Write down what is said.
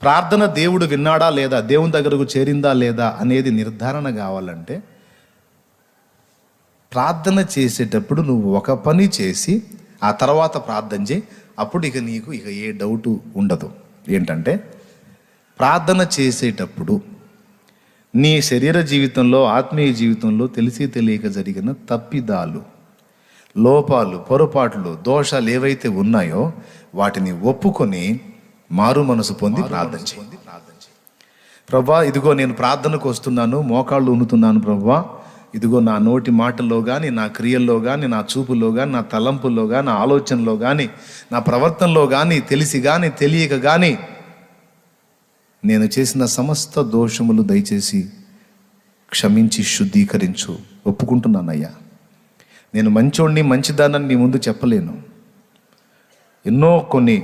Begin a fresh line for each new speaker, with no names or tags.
ప్రార్థన దేవుడు విన్నాడా లేదా, దేవుని దగ్గరకు చేరిందా లేదా అనేది నిర్ధారణ కావాలంటే ప్రార్థన చేసేటప్పుడు నువ్వు ఒక పని చేసి ఆ తర్వాత ప్రార్థన చేయి. అప్పుడు నీకు ఏ డౌటు ఉండదు. ఏంటంటే ప్రార్థన చేసేటప్పుడు నీ శరీర జీవితంలో, ఆత్మీయ జీవితంలో తెలిసి తెలియక జరిగిన తప్పిదాలు, లోపాలు, పొరపాట్లు, దోషాలు ఏవైతే ఉన్నాయో వాటిని ఒప్పుకొని మారు మనసు పొంది ప్రార్థన చేయండి. ప్రభువా, ఇదిగో నేను ప్రార్థనకు వస్తున్నాను, మోకాళ్ళు ఉనుతున్నాను ప్రభువా. ఇదిగో నా నోటి మాటల్లో కానీ, నా క్రియల్లో కానీ, నా చూపుల్లో కానీ, నా తలంపుల్లో కానీ, నా ఆలోచనలో కానీ, నా ప్రవర్తనలో కానీ, తెలిసి కానీ తెలియక కానీ నేను చేసిన సమస్త దోషములు దయచేసి క్షమించి శుద్ధీకరించు. ఒప్పుకుంటున్నానయ్యా, నేను మంచోడిని, మంచిదానని నీ ముందు చెప్పలేను. ఎన్నో కొన్ని